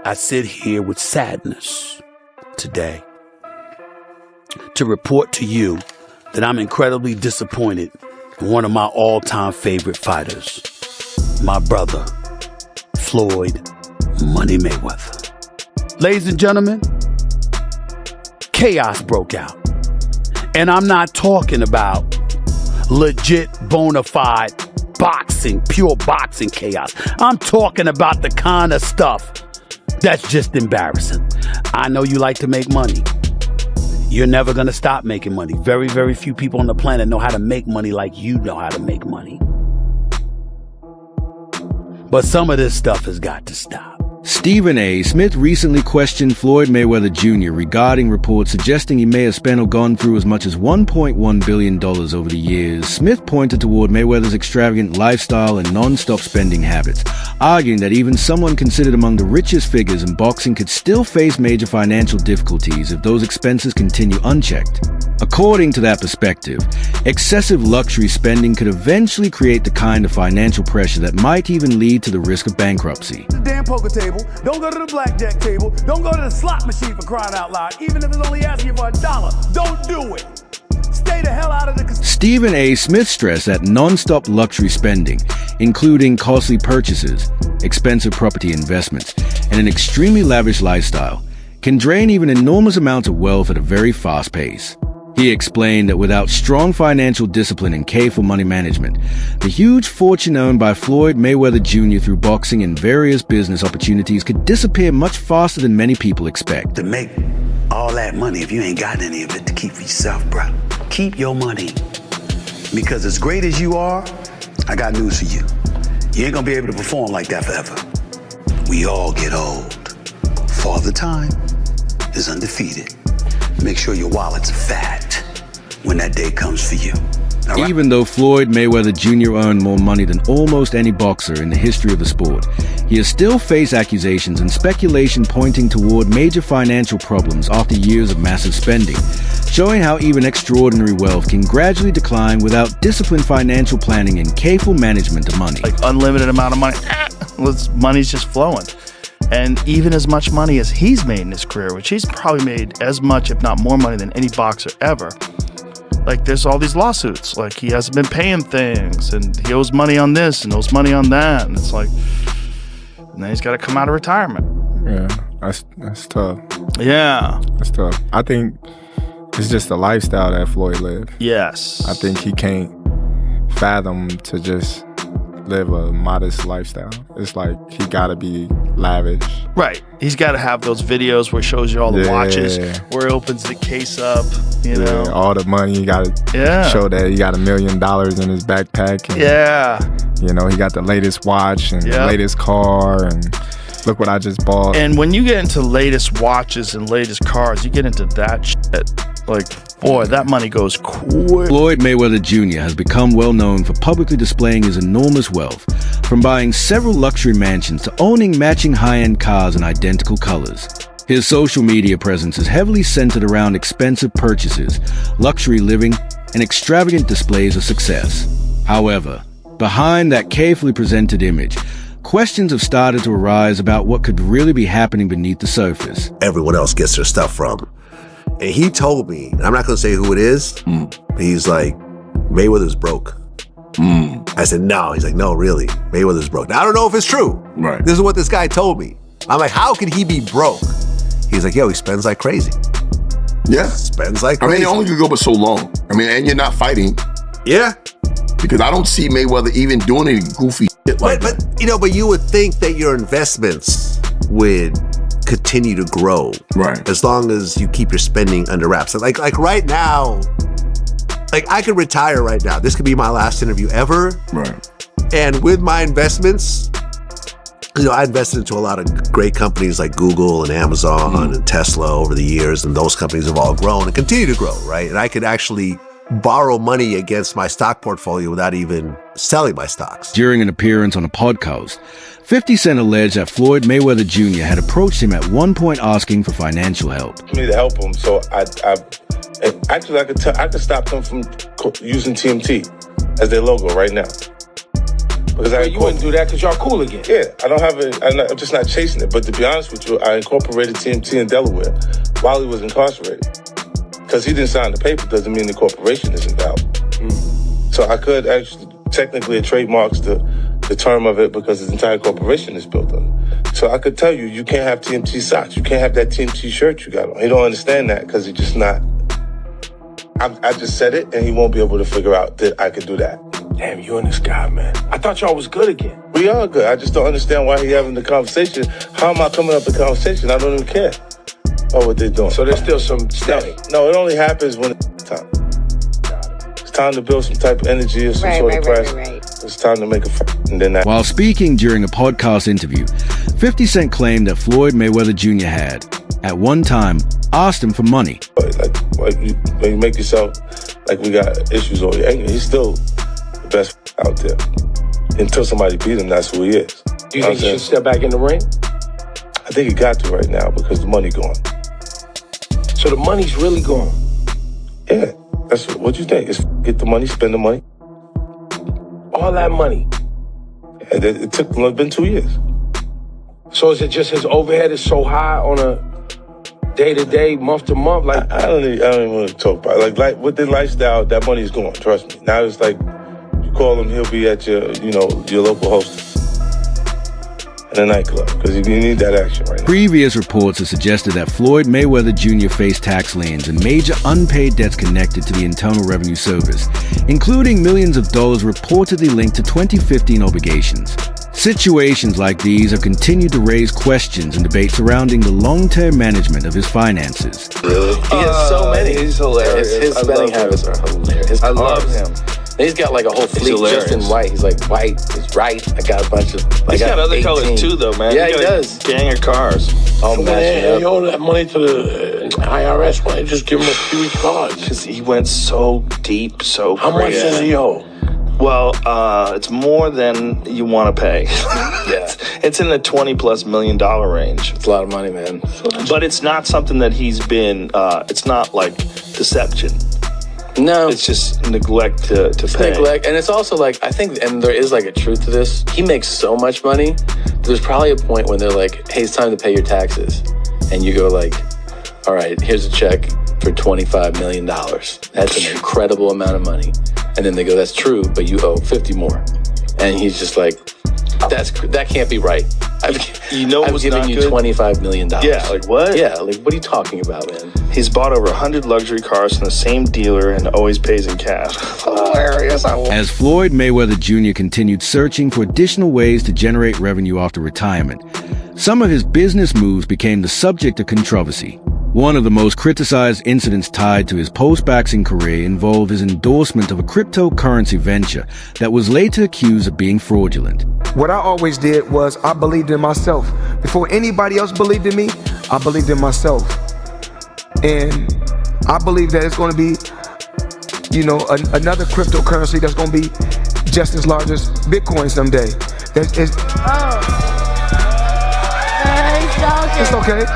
I sit here with sadness today to report to you that I'm incredibly disappointed in one of my all-time favorite fighters, my brother, Floyd Money Mayweather. Ladies and gentlemen, chaos broke out. And I'm not talking about legit, bona fide boxing, pure boxing chaos. I'm talking about the kind of stuff that's just embarrassing. I know you like to make money. You're never going to stop making money. Very, very few people on the planet know how to make money like you know how to make money. But some of this stuff has got to stop. Stephen A. Smith recently questioned Floyd Mayweather Jr. regarding reports suggesting he may have spent or gone through as much as $1.1 billion over the years. Smith pointed toward Mayweather's extravagant lifestyle and non-stop spending habits, arguing that even someone considered among the richest figures in boxing could still face major financial difficulties if those expenses continue unchecked. According to that perspective, excessive luxury spending could eventually create the kind of financial pressure that might even lead to the risk of bankruptcy. The damn poker table, don't go to the blackjack table, don't go to the slot machine for crying out loud, even if it's only asking you for $1. Don't do it. Stay the hell out of the casino. Stephen A. Smith stressed that non-stop luxury spending, including costly purchases, expensive property investments, and an extremely lavish lifestyle, can drain even enormous amounts of wealth at a very fast pace. He explained that without strong financial discipline and careful money management, the huge fortune owned by Floyd Mayweather Jr. through boxing and various business opportunities could disappear much faster than many people expect. To make all that money, if you ain't got any of it to keep for yourself, bro, keep your money. Because as great as you are, I got news for you. You ain't gonna be able to perform like that forever. We all get old. Father Time is undefeated. Make sure your wallet's fat when that day comes for you. Right? Even though Floyd Mayweather Jr. earned more money than almost any boxer in the history of the sport, he has still faced accusations and speculation pointing toward major financial problems after years of massive spending, showing how even extraordinary wealth can gradually decline without disciplined financial planning and careful management of money. Like unlimited amount of money, money's just flowing. And even as much money as he's made in his career, which he's probably made as much, if not more money than any boxer ever. Like there's all these lawsuits, like he hasn't been paying things and he owes money on this and owes money on that. And it's like, and then he's got to come out of retirement. Yeah, that's tough. Yeah. That's tough. I think it's just the lifestyle that Floyd lived. Yes. I think he can't fathom to just live a modest lifestyle. It's like he gotta be lavish. Right. He's got to have those videos where he shows you all the watches, where he opens the case up, you know. All the money. He got to show that he got $1 million in his backpack. And, you know, he got the latest watch and the latest car and look what I just bought. And when you get into latest watches and latest cars, you get into that shit. Like, boy, that money goes quick. Floyd Mayweather Jr. has become well known for publicly displaying his enormous wealth, from buying several luxury mansions to owning matching high-end cars in identical colors. His social media presence is heavily centered around expensive purchases, luxury living, and extravagant displays of success. However, behind that carefully presented image, questions have started to arise about what could really be happening beneath the surface. Everyone else gets their stuff from. And he told me, and I'm not going to say who it is, but he's like, Mayweather's broke. I said, no. He's like, no, really, Mayweather's broke. Now, I don't know if it's true. Right. This is what this guy told me. I'm like, how could he be broke? He's like, yo, he spends like crazy. Yeah. Spends like crazy. I mean, it only could go but so long. I mean, and you're not fighting. Yeah. Because I don't see Mayweather even doing any goofy shit like that. But, you know, but you would think that your investments would continue to grow. Right. As long as you keep your spending under wraps. Like right now, like I could retire right now. This could be my last interview ever. Right. And with my investments, you know, I invested into a lot of great companies like Google and Amazon and Tesla over the years, and those companies have all grown and continue to grow, right? And I could actually borrow money against my stock portfolio without even selling my stocks. During an appearance on a podcast, 50 Cent alleged that Floyd Mayweather Jr. had approached him at one point asking for financial help. I need to help him, so I could stop them from using TMT as their logo right now. Because you wouldn't do that because y'all cool again. Yeah, I don't have it. I'm just not chasing it. But to be honest with you, I incorporated TMT in Delaware while he was incarcerated. Because he didn't sign the paper doesn't mean the corporation isn't valid. So I could actually, technically it trademarks the term of it because his entire corporation is built on it. So I could tell you, you can't have TMT socks. You can't have that TMT shirt you got on. He don't understand that because he's just not. I just said it and he won't be able to figure out that I could do that. Damn, you and this guy, man. I thought y'all was good again. We are good. I just don't understand why he having the conversation. How am I coming up with the conversation? I don't even care about what they're doing. So there's still some static. No, it only happens when it's time. It's time to build some type of energy or some sort of press. It's time to make a and then that. While speaking during a podcast interview, 50 Cent claimed that Floyd Mayweather Jr. had, at one time, asked him for money. Like you make yourself like we got issues or you're angry, he's still the best out there. Until somebody beat him, that's who he is. Do you think he should step back in the ring? I think he got to right now because the money gone. So the money's really gone? Yeah, that's what you think. Is get the money, spend the money. All that money? And it took it's been 2 years. So is it just his overhead is so high on a day-to-day, month-to-month? Like I don't even want to talk about it. Like with the lifestyle, that money's gone, trust me. Now it's like you call him, he'll be at your local host in a nightclub because you need that action right now. Previous reports have suggested that Floyd Mayweather Jr. faced tax liens and major unpaid debts connected to the Internal Revenue Service, including millions of dollars reportedly linked to 2015 obligations. Situations like these have continued to raise questions and debate surrounding the long-term management of his finances. Really? He has so many. He's hilarious. His spending habits are hilarious. I love him. And he's got like a whole fleet just in white. He's like white, he's right. I got a bunch of. He's got other colors too, though, man. Yeah, he does. Gang of cars. Oh, man. He owed that money to the IRS. Why don't you just give him a few cards? Because he went so deep, so How much does he owe? Well, it's more than you want to pay. Yeah. It's in the $20+ million range. It's a lot of money, man. But it's not something that he's been, it's not like deception. No. It's just neglect to pay. Neglect. And it's also like, I think, and there is like a truth to this. He makes so much money. There's probably a point when they're like, hey, it's time to pay your taxes. And you go like, all right, here's a check for $25 million. That's an incredible amount of money. And then they go, that's true, but you owe 50 more. And he's just like, that can't be right. I've given you $25 million. Yeah, like what? Yeah, like what are you talking about, man? He's bought over 100 luxury cars from the same dealer and always pays in cash. Hilarious. As Floyd Mayweather Jr. continued searching for additional ways to generate revenue after retirement, some of his business moves became the subject of controversy. One of the most criticized incidents tied to his post-boxing career involved his endorsement of a cryptocurrency venture that was later accused of being fraudulent. What I always did was I believed in myself. Before anybody else believed in me, I believed in myself. And I believe that it's going to be, another cryptocurrency that's going to be just as large as Bitcoin someday. It's okay.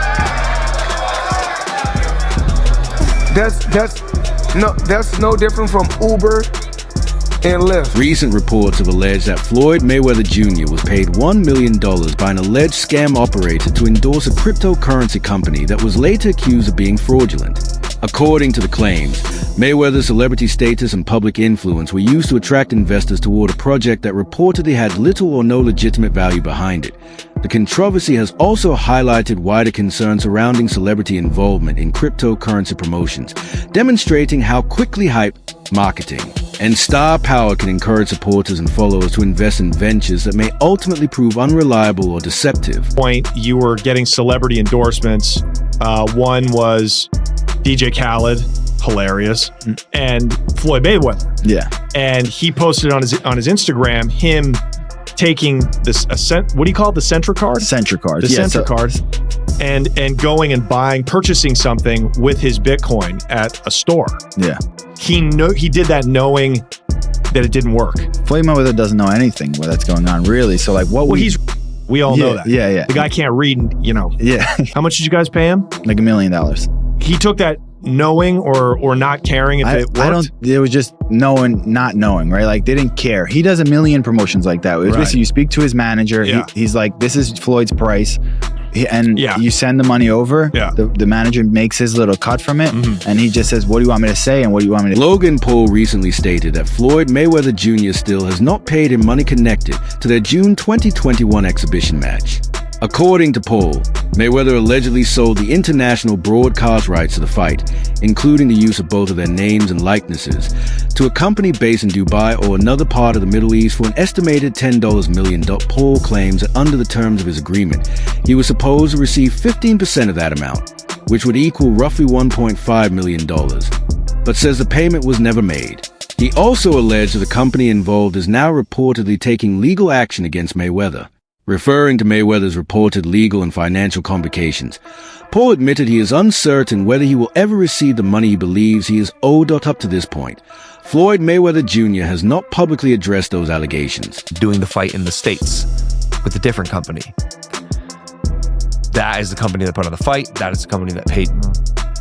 That's no different from Uber and Lyft. Recent reports have alleged that Floyd Mayweather Jr. was paid $1 million by an alleged scam operator to endorse a cryptocurrency company that was later accused of being fraudulent. According to the claims, Mayweather's celebrity status and public influence were used to attract investors toward a project that reportedly had little or no legitimate value behind it. The controversy has also highlighted wider concerns surrounding celebrity involvement in cryptocurrency promotions, demonstrating how quickly hyped marketing and star power can encourage supporters and followers to invest in ventures that may ultimately prove unreliable or deceptive. You were getting celebrity endorsements. One was DJ Khaled, hilarious, and Floyd Mayweather. Yeah. And he posted on his Instagram him taking this what do you call it? The Centra card? Centra card. The Centra cards. And going and purchasing something with his Bitcoin at a store. Yeah. He did that knowing that it didnk work. Floyd Mayweather doesn't know anything that's going on, really. So like we all know that. Yeah. The guy can't read, Yeah. How much did you guys pay him? Like $1 million. He took that knowing or not caring if it worked? It was just not knowing, right? Like they didn't care. He does a million promotions like that. It was basically you speak to his manager. Yeah. He's like, this is Floyd's price. You send the money over. Yeah. The manager makes his little cut from it. And he just says, what do you want me to say? And what do you want me to Logan Paul recently stated that Floyd Mayweather Jr. still has not paid him money connected to their June 2021 exhibition match. According to Paul, Mayweather allegedly sold the international broadcast rights to the fight, including the use of both of their names and likenesses, to a company based in Dubai or another part of the Middle East for an estimated $10 million. Paul claims that under the terms of his agreement, he was supposed to receive 15% of that amount, which would equal roughly $1.5 million, but says the payment was never made. He also alleged that the company involved is now reportedly taking legal action against Mayweather. Referring to Mayweather's reported legal and financial complications, Paul admitted he is uncertain whether he will ever receive the money he believes he is owed up to this point. Floyd Mayweather Jr. has not publicly addressed those allegations. Doing the fight in the States with a different company. That is the company that put on the fight. That is the company that paid.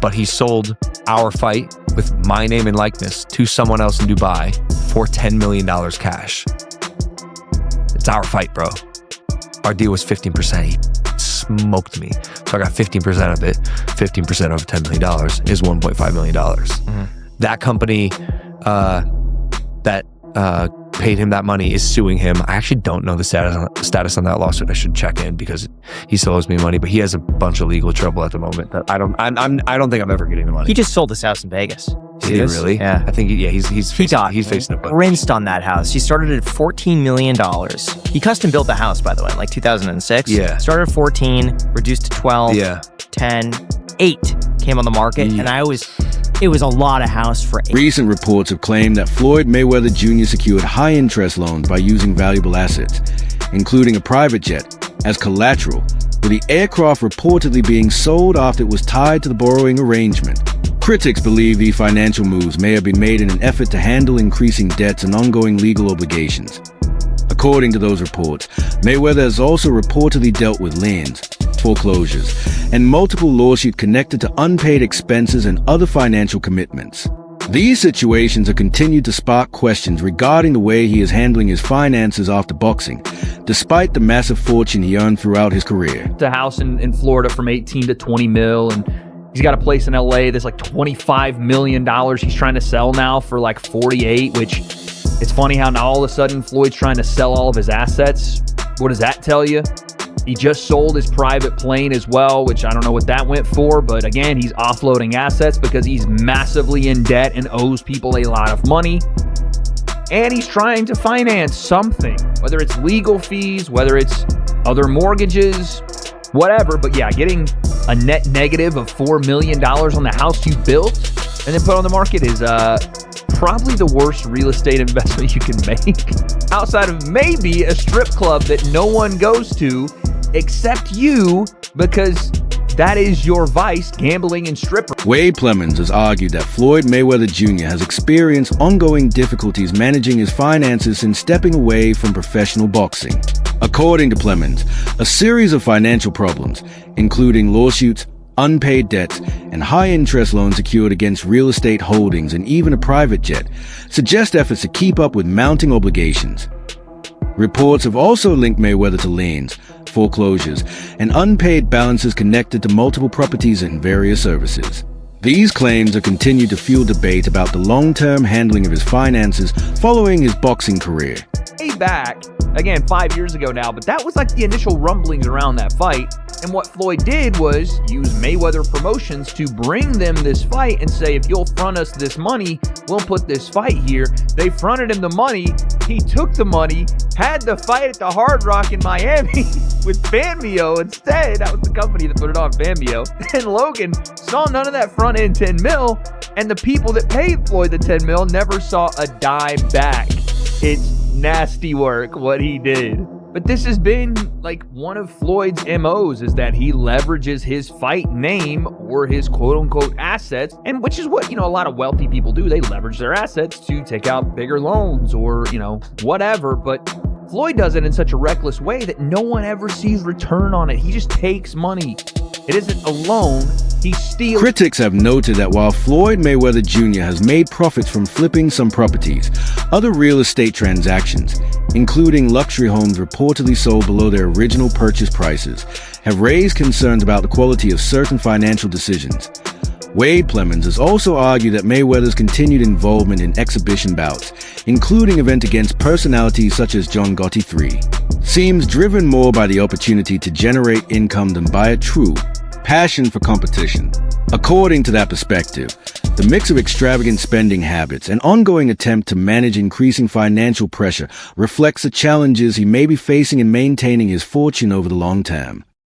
But he sold our fight with my name and likeness to someone else in Dubai for $10 million cash. It's our fight, bro. Our deal was 15%. He smoked me. So I got 15% of it. 15% of $10 million is $1.5 million. That company that paid him that money is suing him. I actually don't know the status on that lawsuit. I should check in because he still owes me money, but he has a bunch of legal trouble at the moment that I don't think I'm ever getting the money. He just sold his house in Vegas. Did he really? Yeah. I think he's facing a bunch. Rinsed on that house. He started at $14 million. He custom built the house, by the way, in like 2006. Yeah. Started at 14, reduced to 12, 10, 8 came on the market, and it was a lot of house for 8. Recent reports have claimed that Floyd Mayweather Jr. secured high-interest loans by using valuable assets, including a private jet, as collateral, with the aircraft reportedly being sold after it was tied to the borrowing arrangement. Critics believe these financial moves may have been made in an effort to handle increasing debts and ongoing legal obligations. According to those reports, Mayweather has also reportedly dealt with liens, foreclosures, and multiple lawsuits connected to unpaid expenses and other financial commitments. These situations have continued to spark questions regarding the way he is handling his finances after boxing, despite the massive fortune he earned throughout his career. The house in Florida from 18 to 20 mil, and he's got a place in LA that's like $25 million he's trying to sell now for like 48, which it's funny how now all of a sudden Floyd's trying to sell all of his assets. What does that tell you? He just sold his private plane as well, which I don't know what that went for, but again, he's offloading assets because he's massively in debt and owes people a lot of money. And he's trying to finance something, whether it's legal fees, whether it's other mortgages, whatever. But yeah, getting a net negative of $4 million on the house you built and then put on the market is probably the worst real estate investment you can make. Outside of maybe a strip club that no one goes to except you, because that is your vice, gambling and stripper. Wade Plemons has argued that Floyd Mayweather Jr. has experienced ongoing difficulties managing his finances since stepping away from professional boxing. According to Plemons, a series of financial problems, including lawsuits, unpaid debts, and high-interest loans secured against real estate holdings and even a private jet, suggest efforts to keep up with mounting obligations. Reports have also linked Mayweather to liens, foreclosures, and unpaid balances connected to multiple properties and various services. These claims have continued to fuel debate about the long-term handling of his finances following his boxing career. Way back, again, 5 years ago now, but that was like the initial rumblings around that fight. And what Floyd did was use Mayweather Promotions to bring them this fight and say, if you'll front us this money, we'll put this fight here. They fronted him the money. He took the money, had the fight at the Hard Rock in Miami with Bambio instead. That was the company that put it on, Bambio. And Logan saw none of that front end 10 mil, and the people that paid Floyd the 10 mil never saw a dime back. It's nasty work what he did. But this has been like one of Floyd's MOs, is that he leverages his fight name or his quote unquote assets, and which is what, a lot of wealthy people do. They leverage their assets to take out bigger loans or, whatever. But Floyd does it in such a reckless way that no one ever sees return on it. He just takes money. It isn't a loan. He's stealing. Critics have noted that while Floyd Mayweather Jr. has made profits from flipping some properties, other real estate transactions, including luxury homes reportedly sold below their original purchase prices, have raised concerns about the quality of certain financial decisions. Wade Plemons has also argued that Mayweather's continued involvement in exhibition bouts, including events against personalities such as John Gotti III, seems driven more by the opportunity to generate income than by a true passion for competition. According to that perspective, the mix of extravagant spending habits and ongoing attempt to manage increasing financial pressure reflects the challenges he may be facing in maintaining his fortune over the long term.